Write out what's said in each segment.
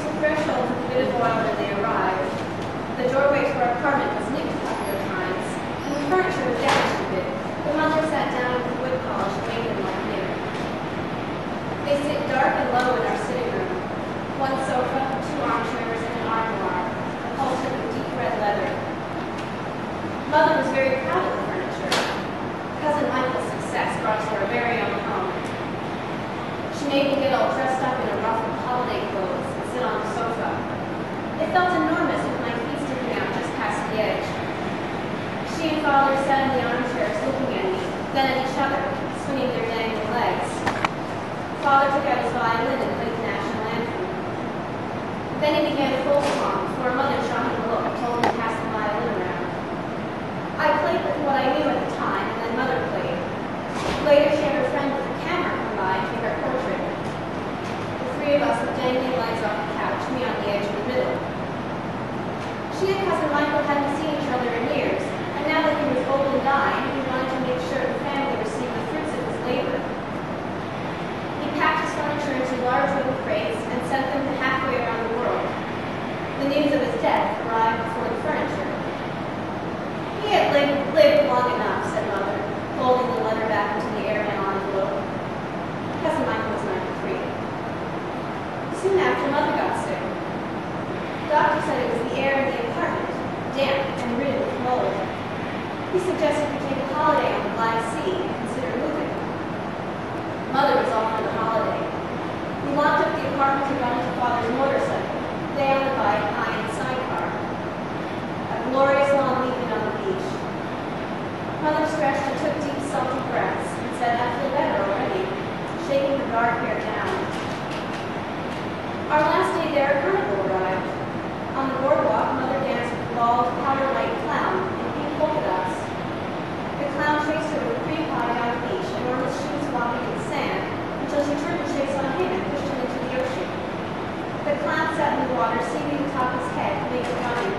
reached the threshold of the bit of oil when they arrived. The doorway to our apartment was nicked a couple of times, and the furniture was damaged a bit, but Mother sat down with the wood polish and made them like new. They sit dark and low in our sitting room. One sofa, 2 armchairs, and an armoire, upholstered with deep red leather. Mother was very proud of the furniture. Cousin Michael's success brought us our very own home. She made me get all dressed up in a ruffled holiday clothes and sit on the sofa. It felt enormous with my feet sticking out just past the edge. She and Father sat in the armchairs looking at me, then at each other, swinging their dangling legs. Father took out his violin and played the national anthem. Then he began a full song before Mother shot him a look and told him to pass the violin around. I played with what I knew at the time, and then Mother played. Later, she had her friend with a camera come by and take our portrait. The 3 of us with dangling legs off the couch, me on the edge in the middle. She and Cousin Michael hadn't seen each other in years, and now that he was old and dying, he wanted to make sure the family received the fruits of his labor. He packed his furniture into large wooden crates and sent them halfway around the world. The news of his death arrived before the furniture. He had lived long enough, said Mother, folding the letter back into the airmail envelope. Cousin Michael was 93. Soon after, Mother got sick. The doctor said it was the air in the apartment, damp and ridden with mold. He suggested we take a holiday on the Black Sea and consider moving. Mother was all for the holiday. We locked up the apartment and got into Father's motorcycle, they on the bike, I in the sidecar. A glorious long weekend on the beach. Mother stretched and took deep, salty breaths and said, I feel better already, shaking her dark hair down. Our last day there, a carnival arrived. On the boardwalk, Mother danced with a bald, powder-white clown in pink polka dots. The clown chased her with a cream pie down the beach, enormous shoes flopping in the sand, until she turned the chase on him and pushed him into the ocean. The clown sat in the water, seeming to top his head, make it funny.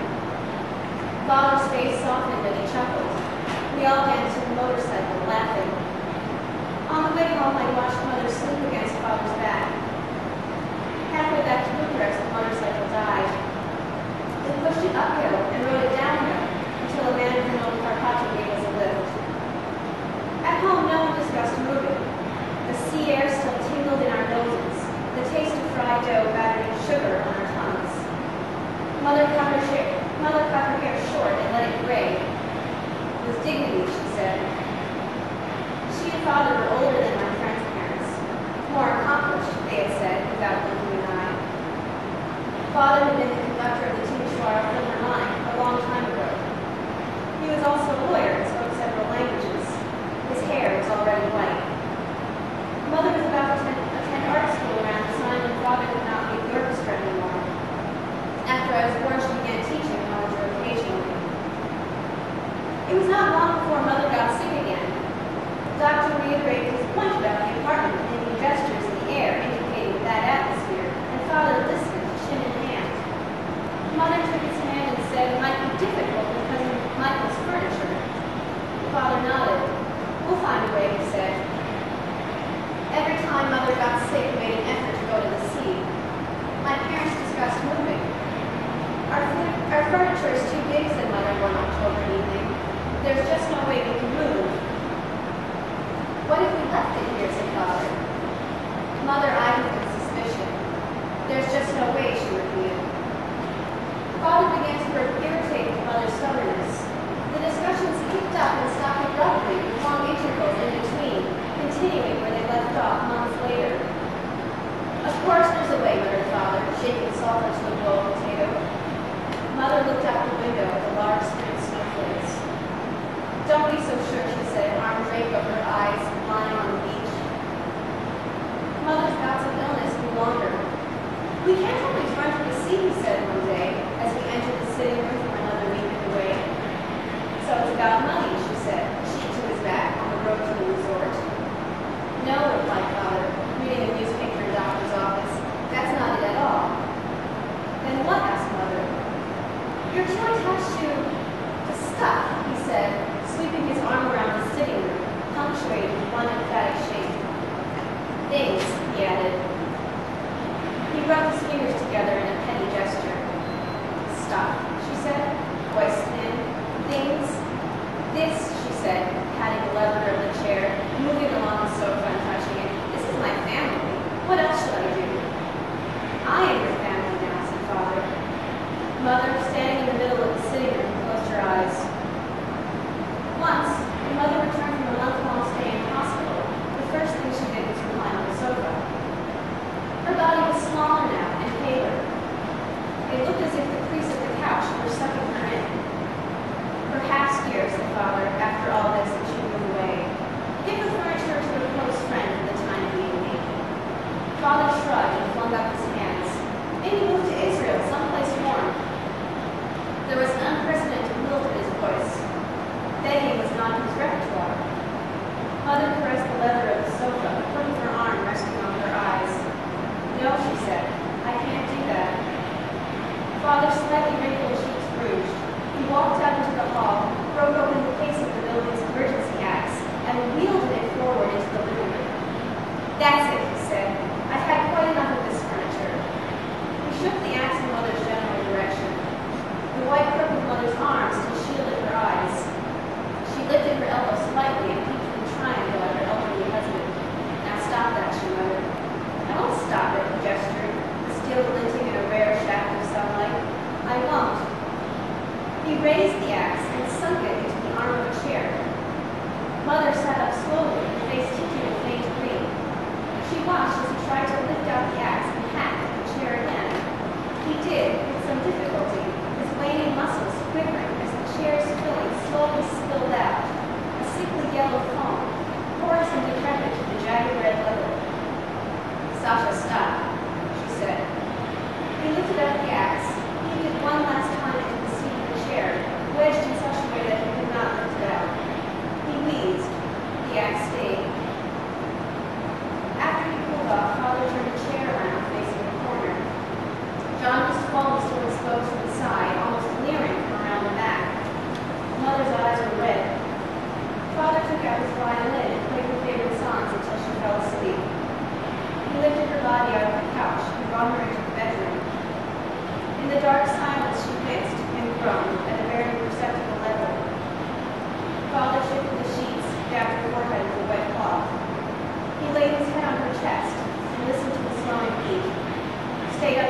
Father's face softened and he chuckled. We all ran to the motorcycle, laughing. On the way home, I watched Mother sleep against Father's back. Halfway back to Bucharest, the motorcycle died. They pushed it uphill and rode it downhill until a man with an old Carpathia gave us a lift. At home, no one discussed moving. The sea air still tingled in our noses, the taste of fried dough battered in sugar on our tongues. Mother cut her hair short and let it gray. With dignity, she said. She and Father were older than my friend's parents. More accomplished, they had said, without blinking an eye. Father had been the conductor of the Timisoara Philharmonic a long time ago. He was also a lawyer and spoke several languages. His hair was already white. Mother was about to attend art school around the time when Father could not leave the orchestra anymore. After I was born, she began teaching Mother occasionally. It was not long before Mother got sick again. The doctor reiterated his point about the apartment, making gestures in the air indicating that atmosphere, and Father listened, chin in hand. Mother took his hand and said it might be difficult because of Michael's furniture. Father nodded. We'll find a way, he said. Every time Mother got sick, we made an effort to go to the sea. My parents discussed moving. Our furniture is too big, said Mother one October evening. There's just no way we can move. What if we left it here, said Father. Mother eyed him with suspicion. There's just no way, she repeated. Father began to grow irritated with Mother's stubbornness. The discussions picked up and stopped abruptly, with long intervals in between, continuing where they left off months later. Of course there's a way, muttered Father, shaking salt into a bowl of potato. Mother looked out the window at the large spring snowflakes. Don't be so sure, she said, arm draped over her eyes, lying on the beach. Mother's bouts of illness grew longer. We can't always run to the sea, he said one day, as we entered the sitting room from another weekend away. So it's about money, she said, cheek to his back on the road to the resort. No, replied Father, reading a newspaper in the doctor's office. That's not it at all. Then what? Asked Mother. You're too attached to stuff, he said, sweeping his arm around the sitting room, punctuated with one emphatic shake. Things, he added. He rubbed his fingers together in a stop, she said, voice thin. Things. This, she said, patting the leather of the chair, moving along the sofa and touching it. This is my family. What else should I do? I am your family now, said Father. Mother, standing in the middle of the sitting room, closed her eyes. Once, when Mother returned from a month-long stay in hospital, the first thing she did was recline on the sofa. Her body was smaller now and paler. It looked as if the crease of the couch were sucking her in. Perhaps, dear, said Father, after all this, and she moved away. Give the furniture to a close friend for the time being. Father shrugged and flung up his hands. Maybe move to Israel, someplace warm. There was an unprecedented lilt in his voice. Begging was not his repertoire. Mother caressed the leather of the sofa, putting her arm resting on her eyes. No, she said, I can't do that. Father's slightly wrinkled cheeks rouged. He walked out into the hall, broke open the case of the building's emergency axe, and wheeled it forward into the living room. That's it, he said. I've had quite enough of this furniture. He shook the axe in Mother's general direction. The white crook of Mother's arm still shielded her eyes. She lifted her elbow slightly and peeked in triangle at her elderly husband. Now stop that, she muttered. I won't stop it, he gestured, the steel glinting in a rare shaft of sunlight. I won't. He raised the axe and sunk it into the arm of a chair. Mother sat up slowly, her face tinted a faint green. She watched as he tried to lift out the axe and hack at the chair again. He did, with some difficulty, his waning muscles quivering as the chair's filling slowly spilled out, a sickly yellow foam, porous and decrepit to the jagged red leather. Sasha, stop, she said. He lifted up the axe, heaved it one last time into the seat of the chair, wedged in such a way that he could not lift it out. He wheezed. The axe stayed. After he pulled off, Father turned the chair around, facing the corner. John's phone still exposed to the side, almost leering from around the back. Mother's eyes were red. Father took out his violin and played her favorite songs until she fell asleep. He lifted her body out of the couch and brought her into the bedroom. In the dark silence, she winced and groaned at a very perceptible level. Father shifted the sheets, dabbed her forehead with a wet cloth. He laid his head on her chest and listened to the swelling beat. Stayed up